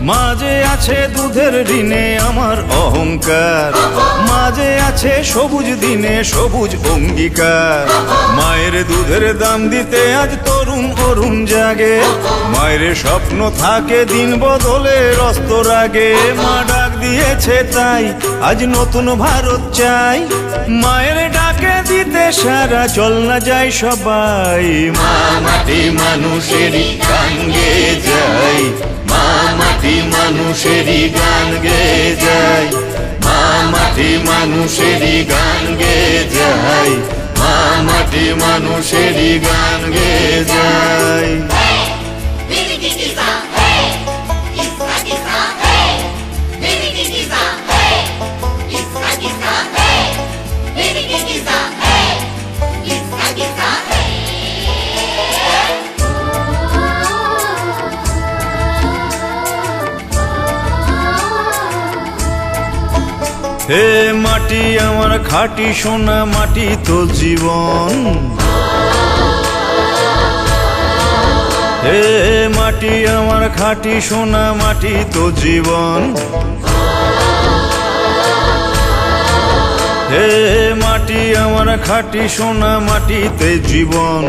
মাঝে আছে দুধের ঋণে আমার অহংকার, মাঝে আছে সবুজ দিনে সবুজ অঙ্গীকার। মায়ের দুধের দাম দিতে আজ তরুণ অরুণ জাগে, মায়ের স্বপ্ন থাকে দিন বদলের অস্তর আগে। মা ডাক দিয়েছে তাই আজ নতুন ভারত চাই, মায়ের ডাকে দিতে সারা চল না যাই সবাই। মা মাটি মানুষেরই গান গেয়ে যাই, মা মাটি মানুষেরই গান গেয়ে যাই, মা মাটি মানুষেরই গান গেয়ে যাই, মা মাটি মানুষেরই গান গেয়ে যাই। হে মাটি আমার খাঁটি সোনা মাটি তো জীবন, হে মাটি আমার খাঁটি সোনা মাটি তো জীবন। হে মাটি আমার খাঁটি সোনা মাটিতে জীবন,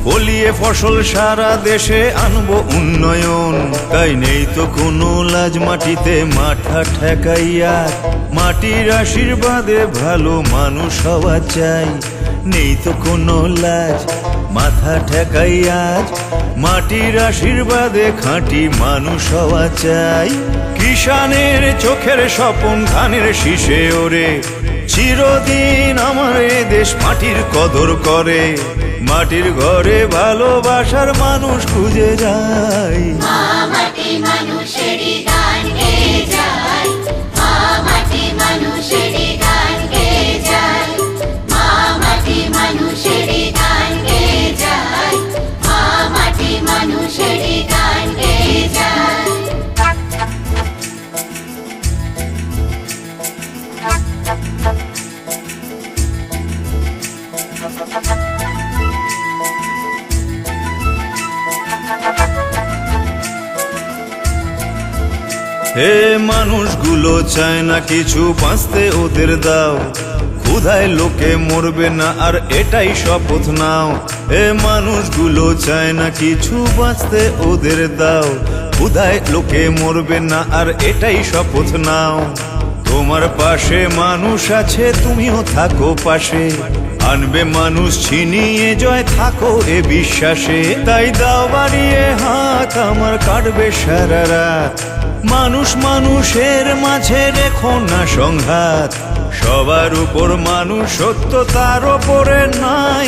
ফলিয়ে ফসল সারা দেশে আনবো উন্নয়ন। তাই নেই তো কোনো লাজ মাটিতে মাথা ঠেকাইয়া, মাটির আশীর্বাদে ভালো মানুষ হওয়া চাই। নেই তো কোনো লাজ মাথা ঠেকাইয়া, মাটির আশীর্বাদে খাঁটি মানুষ হওয়া চাই। কিষানের চোখের স্বপন ধানের শীষে ওরে, চিরদিন আমার এ দেশ মাটির কদর করে। মাটির ঘরে ভালোবাসার মানুষ খুঁজে যায়, মা মাটি মানুষেরই গান গেয়ে যায়, মা মাটি মানুষেরই গান গেয়ে যায়, মা মাটি মানুষেরই গান গেয়ে যায়, মা মাটি মানুষেরই গান গেয়ে যায়। হে মানুষগুলো চায় না কিছু, বাঁচতে ওদের দাও। ক্ষুধায় লোকে মরবে না আর এটাই শপথ নাও। হে মানুষগুলো চায় না কিছু, বাঁচতে ওদের দাও। ক্ষুধায় লোকে মরবে না আর এটাই শপথ নাও। তোমার পাশে মানুষ আছে, তুমিও থাকো পাশে। আনবে মানুষ ছিনিয়ে জয়, থাকো এ বিশ্বাসে। তাই দাও বাড়িয়ে হাত, আমার কাটবে সারা রাত। মানুষ মানুষের মাঝে রেখো না সংঘাত, সবার উপর মানুষ সত্য তার ওপরে নাই।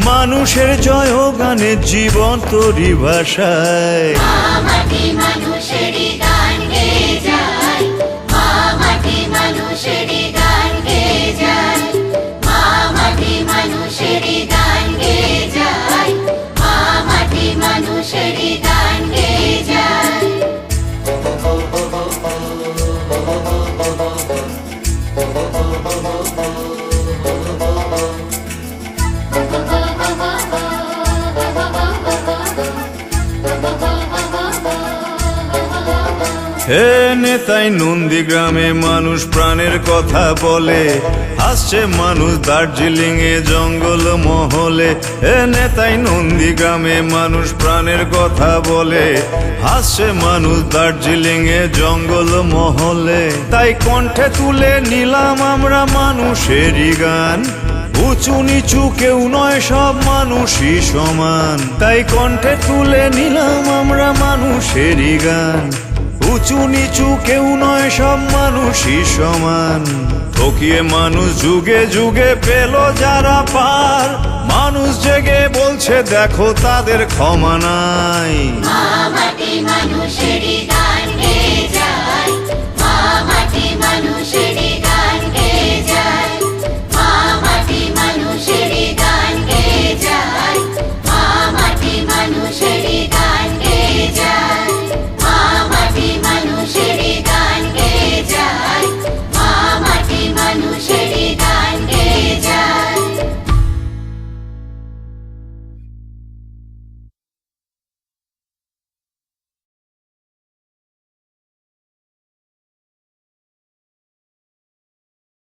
মানুষের জয় গানে জীবন তোরি ভাষায়, মা মাটি মানুষেরই গান গেয়ে যায়, মা মাটি মানুষেরই গান গেয়ে যায়, মা মাটি মানুষেরই গান গেয়ে যায়, মা মাটি মানুষেরই গান গেয়ে যায়। হে নেতাই নন্দীগ্রামে মানুষ প্রাণের কথা বলে, আসছে মানুষ দার্জিলিং এ জঙ্গল মহলে। হে নেতাই নন্দীগ্রামে মানুষ প্রাণের কথা বলে, আসছে মানুষ দার্জিলিং এ জঙ্গল মহলে। তাই কণ্ঠে তুলে নিলাম আমরা মানুষেরই গান, উঁচু নিচু কেউ নয় সব মানুষই সমান। তাই কণ্ঠে তুলে নিলাম আমরা মানুষেরই গান, উঁচু নিচু কেউ নয় সব মানুষই সমান। ঠকিয়ে মানুষ যুগে যুগে পেল যারা পার, মানুষ জেগে বলছে দেখো তাদের ক্ষমা নাই। মা মাটি মানুষেরই গান গেয়ে যায়, মা মাটি মানুষেরই